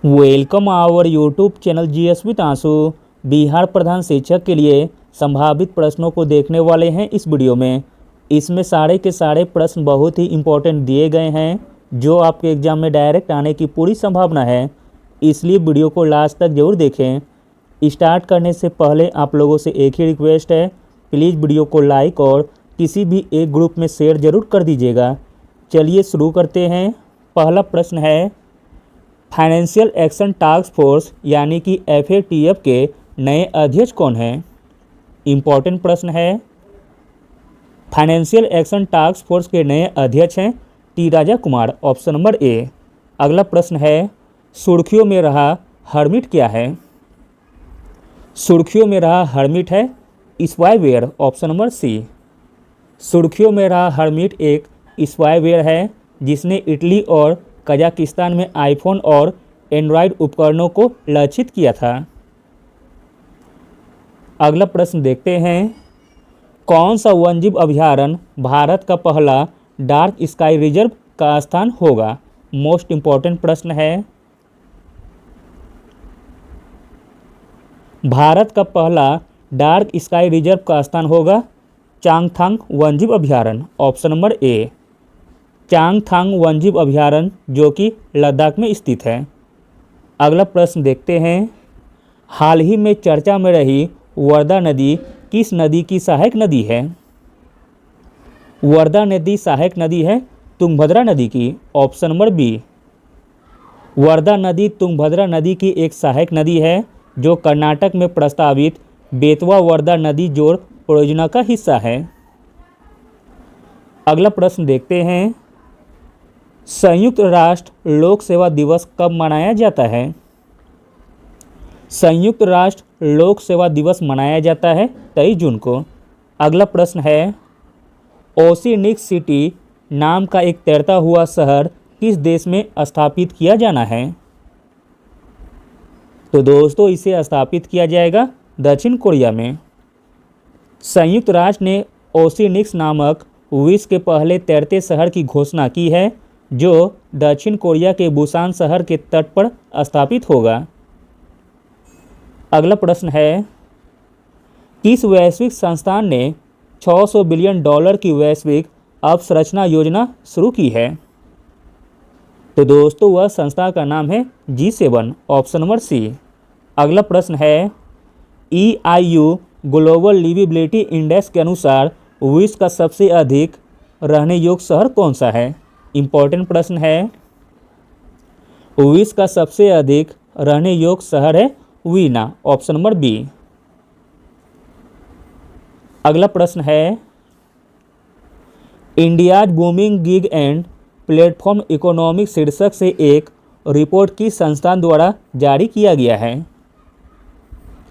Welcome our YouTube channel GS with Anshu. Bihar प्रधान शिक्षक के लिए संभावित प्रश्नों को देखने वाले हैं इस वीडियो में। इसमें सारे के सारे प्रश्न बहुत ही इम्पोर्टेंट दिए गए हैं जो आपके एग्जाम में डायरेक्ट आने की पूरी संभावना है, इसलिए वीडियो को लास्ट तक जरूर देखें। स्टार्ट करने से पहले आप लोगों से एक ही रिक्वेस्ट है, प्लीज़ वीडियो को लाइक और किसी भी एक ग्रुप में शेयर जरूर कर दीजिएगा। चलिए शुरू करते हैं। पहला प्रश्न है, फाइनेंशियल एक्शन टास्क फोर्स यानी कि FATF के नए अध्यक्ष कौन हैं? इम्पॉर्टेंट प्रश्न है। फाइनेंशियल एक्शन टास्क फोर्स के नए अध्यक्ष हैं T Raja Kumar, option number A. अगला प्रश्न है, सुर्खियों में रहा हर्मिट क्या है? सुर्खियों में रहा हर्मिट है स्पाईवेयर, ऑप्शन नंबर सी। सुर्खियों में रहा हर्मिट एक स्पाईवेयर है जिसने इटली और कजाकिस्तान में आईफोन और एंड्रॉयड उपकरणों को लक्षित किया था। अगला प्रश्न देखते हैं, कौन सा वन्यजीव अभयारण्य भारत का पहला डार्क स्काई रिजर्व का स्थान होगा? मोस्ट इंपॉर्टेंट प्रश्न है। भारत का पहला डार्क स्काई रिजर्व का स्थान होगा चांगथांग वन्यजीव अभयारण्य, ऑप्शन नंबर ए। चांगथांग वन्यजीव अभयारण्य जो कि लद्दाख में स्थित है। अगला प्रश्न देखते हैं, हाल ही में चर्चा में रही वर्धा नदी किस नदी की सहायक नदी है? वर्धा नदी सहायक नदी है तुंगभद्रा नदी की, ऑप्शन नंबर बी। वर्धा नदी तुंगभद्रा नदी की एक सहायक नदी है जो कर्नाटक में प्रस्तावित बेतवा वर्धा नदी जोड़ परियोजना का हिस्सा है। अगला प्रश्न देखते हैं, संयुक्त राष्ट्र लोक सेवा दिवस कब मनाया जाता है? संयुक्त राष्ट्र लोक सेवा दिवस मनाया जाता है 23 जून को। अगला प्रश्न है, ओशिनिक सिटी नाम का एक तैरता हुआ शहर किस देश में स्थापित किया जाना है? तो दोस्तों इसे स्थापित किया जाएगा दक्षिण कोरिया में। संयुक्त राष्ट्र ने ओशिनिक्स नामक विश्व के पहले तैरते शहर की घोषणा की है जो दक्षिण कोरिया के बुसान शहर के तट पर स्थापित होगा। अगला प्रश्न है, किस वैश्विक संस्थान ने 600 बिलियन डॉलर की वैश्विक अवसंरचना योजना शुरू की है? तो दोस्तों वह संस्था का नाम है G7, ऑप्शन नंबर सी। अगला प्रश्न है, EIU ग्लोबल लिविबिलिटी इंडेक्स के अनुसार विश्व का सबसे अधिक रहने योग्य शहर कौन सा है? इम्पॉर्टेंट प्रश्न है। विश्व का सबसे अधिक रहने योग्य शहर है वीना, ऑप्शन नंबर बी। अगला प्रश्न है, India's booming gig and platform economic शीर्षक से एक रिपोर्ट किस संस्थान द्वारा जारी किया गया है?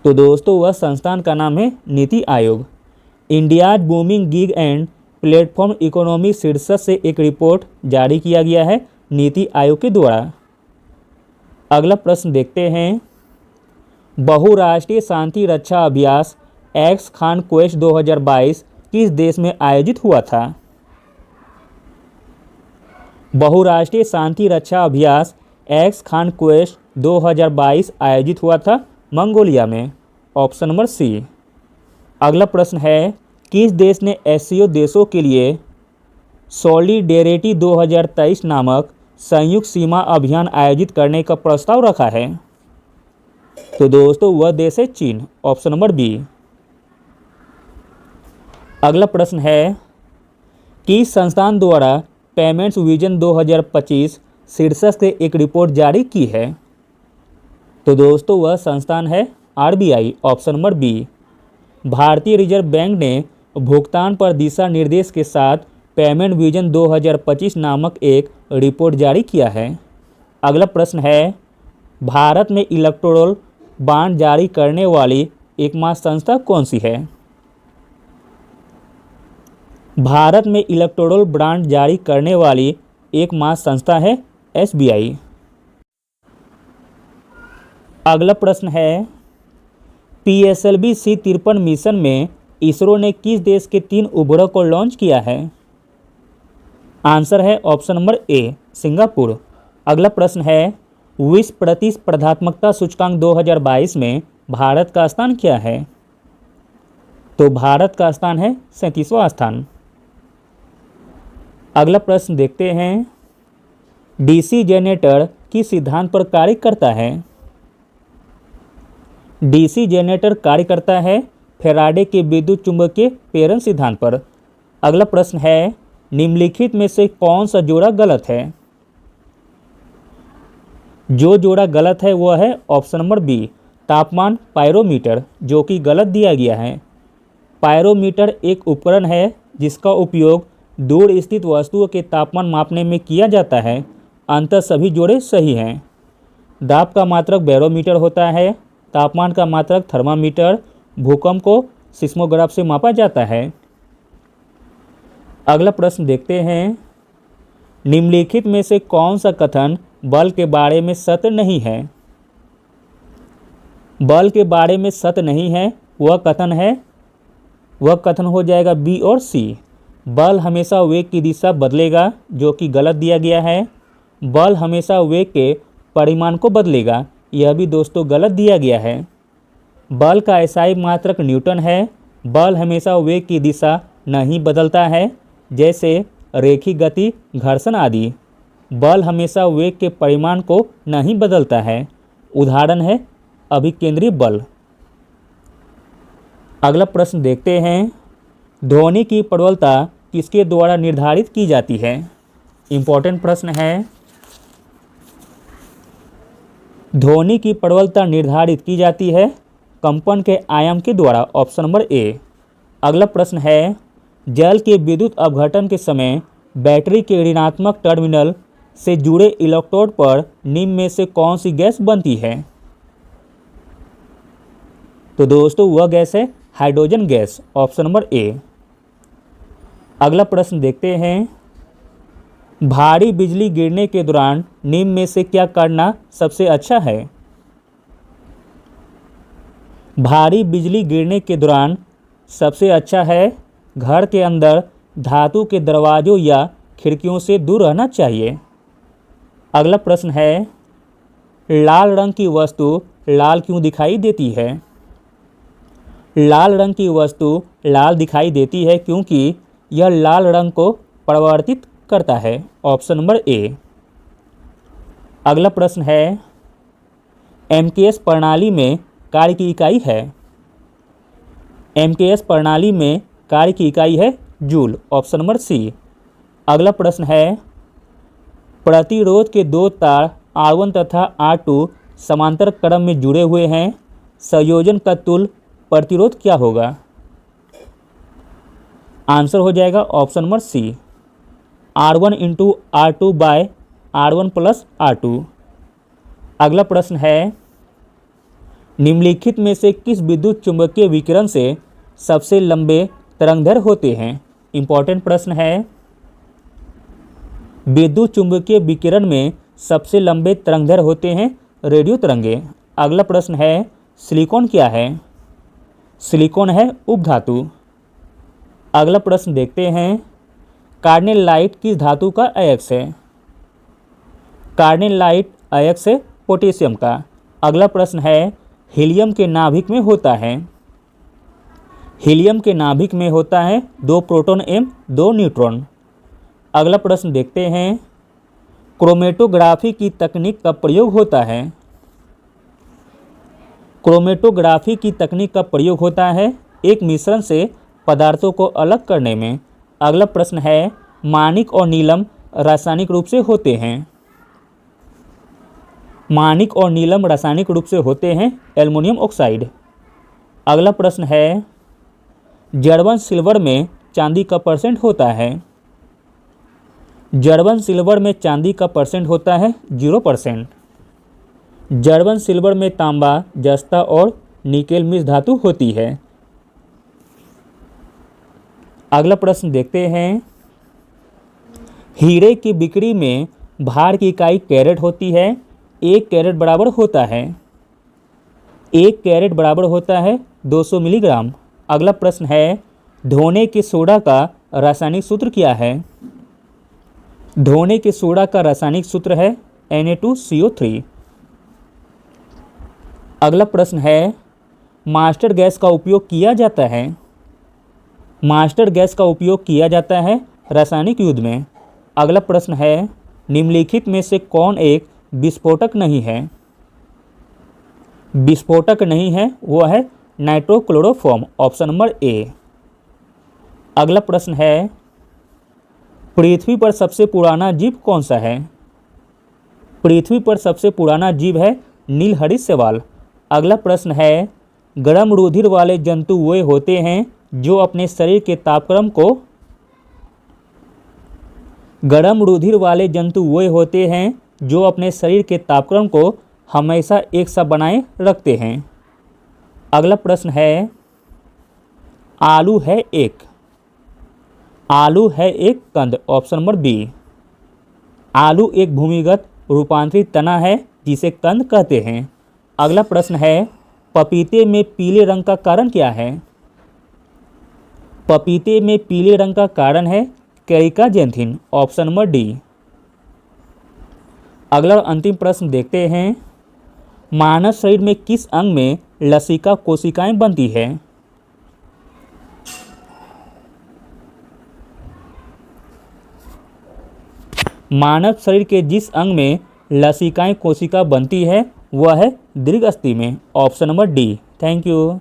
तो दोस्तों वह संस्थान का नाम है NITI Aayog. India's booming gig and platform economy शीर्षक से एक रिपोर्ट जारी किया गया है नीति आयोग के द्वारा। अगला प्रश्न देखते हैं, बहुराष्ट्रीय शांति रक्षा अभ्यास एक्स खान क्वेस्ट 2022 किस देश में आयोजित हुआ था? बहुराष्ट्रीय शांति रक्षा अभ्यास एक्स खान क्वेस्ट 2022 आयोजित हुआ था मंगोलिया में, ऑप्शन नंबर सी। अगला प्रश्न है, किस देश ने SCO देशों के लिए सॉलिडेरिटी 2023 नामक संयुक्त सीमा अभियान आयोजित करने का प्रस्ताव रखा है? तो दोस्तों वह देश है चीन, ऑप्शन नंबर बी। अगला प्रश्न है, किस संस्थान द्वारा पेमेंट्स विजन 2025 शीर्षक से एक रिपोर्ट जारी की है? तो दोस्तों वह संस्थान है RBI, ऑप्शन नंबर बी। भारतीय रिजर्व बैंक ने भुगतान पर दिशा निर्देश के साथ पेमेंट विजन 2025 नामक एक रिपोर्ट जारी किया है। अगला प्रश्न है, भारत में इलेक्टोरल बॉन्ड जारी करने वाली एकमात्र संस्था कौन सी है? भारत में इलेक्टोरल बॉन्ड जारी करने वाली एकमात्र संस्था है SBI। अगला प्रश्न है, PSLV C-53 मिशन में इसरो ने किस देश के 3 उपग्रह को लॉन्च किया है? आंसर है ऑप्शन नंबर ए, सिंगापुर। अगला प्रश्न है, विश्व प्रतिस्पर्धात्मकता सूचकांक 2022 में भारत का स्थान क्या है? तो भारत का स्थान है 37वां स्थान। अगला प्रश्न देखते हैं, डीसी जनरेटर किस सिद्धांत पर कार्य करता है? डीसी जनरेटर कार्य करता है फैराडे के विद्युत चुंबकीय प्रेरण सिद्धांत पर। अगला प्रश्न है, निम्नलिखित में से कौन सा जोड़ा गलत है? जो जोड़ा गलत है वह है ऑप्शन नंबर बी, तापमान पायरोमीटर, जो कि गलत दिया गया है। पायरोमीटर एक उपकरण है जिसका उपयोग दूर स्थित वस्तुओं के तापमान मापने में किया जाता है। अंततः सभी जोड़े सही हैं। दाब का मात्रक बैरोमीटर होता है, तापमान का मात्रक थर्मामीटर, भूकंप को सिस्मोग्राफ से मापा जाता है। अगला प्रश्न देखते हैं, निम्नलिखित में से कौन सा कथन बल के बारे में सत्य नहीं है? बल के बारे में सत्य नहीं है वह कथन हो जाएगा बी और सी। बल हमेशा वेग की दिशा बदलेगा, जो कि गलत दिया गया है। बल हमेशा वेग के परिमाण को बदलेगा, यह भी दोस्तों गलत दिया गया है। बल का एसआई मात्रक न्यूटन है। बल हमेशा वेग की दिशा नहीं बदलता है, जैसे रेखीय गति, घर्षण आदि। बल हमेशा वेग के परिमाण को नहीं बदलता है। उदाहरण है अभिकेंद्री बल। अगला प्रश्न देखते हैं, ध्वनि की प्रबलता किसके द्वारा निर्धारित की जाती है? इंपॉर्टेंट प्रश्न है। ध्वनि की प्रबलता निर्धारित की जाती है कंपन के आयाम के द्वारा, ऑप्शन नंबर ए। अगला प्रश्न है, जल के विद्युत अपघटन के समय बैटरी के ऋणात्मक टर्मिनल से जुड़े इलेक्ट्रोड पर निम्न में से कौन सी गैस बनती है? तो दोस्तों वह गैस है hydrogen gas, option number A. अगला प्रश्न देखते हैं, भारी बिजली गिरने के दौरान निम्न में से क्या करना सबसे अच्छा है? भारी बिजली गिरने के दौरान सबसे अच्छा है घर के अंदर धातु के दरवाजों या खिड़कियों से दूर रहना चाहिए। अगला प्रश्न है, लाल रंग की वस्तु लाल क्यों दिखाई देती है? लाल रंग की वस्तु लाल दिखाई देती है क्योंकि यह लाल रंग को परावर्तित करता है, ऑप्शन नंबर ए। अगला प्रश्न है, एमकेएस प्रणाली में कार्य की इकाई है? एमकेएस प्रणाली में कार्य की इकाई है जूल, ऑप्शन नंबर सी। अगला प्रश्न है, प्रतिरोध के दो तार R1 तथा R2 समांतर क्रम में जुड़े हुए हैं, संयोजन का तुल्य प्रतिरोध क्या होगा? आंसर हो जाएगा option number C, R1 into R2 by R1 plus R2। अगला प्रश्न है, निम्नलिखित में से किस विद्युत चुंबकीय विकिरण से सबसे लंबे तरंगदैर्घ्य होते हैं? इंपॉर्टेंट प्रश्न है। विद्युत चुंबकीय विकिरण में सबसे लंबे तरंगदैर्घ्य होते हैं रेडियो तरंगे। अगला प्रश्न है, सिलिकॉन क्या है? सिलिकॉन है उपधातु। अगला प्रश्न देखते हैं, कार्नेल लाइट किस धातु का अयस्क है? कार्नेल लाइट अयस्क है पोटेशियम का। अगला प्रश्न है, हीलियम के नाभिक में होता है? हीलियम के नाभिक में होता है 2 प्रोटॉन एवं 2 न्यूट्रॉन। अगला प्रश्न देखते हैं, क्रोमेटोग्राफी की तकनीक का प्रयोग होता है? क्रोमेटोग्राफी की तकनीक का प्रयोग होता है एक मिश्रण से पदार्थों को अलग करने में। अगला प्रश्न है, माणिक और नीलम रासायनिक रूप से होते हैं? माणिक और नीलम रासायनिक रूप से होते हैं एल्युमिनियम ऑक्साइड। अगला प्रश्न है, जर्मन सिल्वर में चांदी का परसेंट होता है? जर्मन सिल्वर में चांदी का परसेंट होता है 0%। जर्मन सिल्वर में तांबा, जस्ता और निकेल मिश्र धातु होती है। अगला प्रश्न देखते हैं, हीरे की बिक्री में भार की इकाई कैरेट होती है। 1 कैरेट बराबर होता है 1 कैरेट बराबर होता है 200 मिलीग्राम। अगला प्रश्न है, धोने के सोडा का रासायनिक सूत्र क्या है? धोने के सोडा का रासायनिक सूत्र है Na2CO3। अगला प्रश्न है, मास्टर गैस का उपयोग किया जाता है। मास्टर गैस का उपयोग किया जाता है रासायनिक युद्ध में। अगला प्रश्न है, निम्नलिखित में से कौन एक विस्फोटक नहीं है। विस्फोटक नहीं है वह है नाइट्रोक्लोरोफॉर्म, ऑप्शन नंबर ए। अगला प्रश्न है, पृथ्वी पर सबसे पुराना जीव कौन सा है। पृथ्वी पर सबसे पुराना जीव है नीलहरित शैवाल। अगला प्रश्न है, गर्म रुधिर वाले जंतु वे होते हैं जो अपने शरीर के तापक्रम को गर्म रुधिर वाले जंतु वे होते हैं जो अपने शरीर के तापक्रम को हमेशा एक सा बनाए रखते हैं। अगला प्रश्न है, आलू है एक कंद, ऑप्शन नंबर बी। आलू एक भूमिगत रूपांतरित तना है जिसे कंद कहते हैं। अगला प्रश्न है, पपीते में पीले रंग का कारण क्या है। पपीते में पीले रंग का कारण है कैरिकाजेंथिन, ऑप्शन नंबर डी। अगला अंतिम प्रश्न देखते हैं, मानव शरीर में किस अंग में लसिका कोशिकाएं बनती है। मानव शरीर के जिस अंग में लसिकाएं कोशिका बनती है वह है दीर्घ अस्थि में, option number D. Thank you.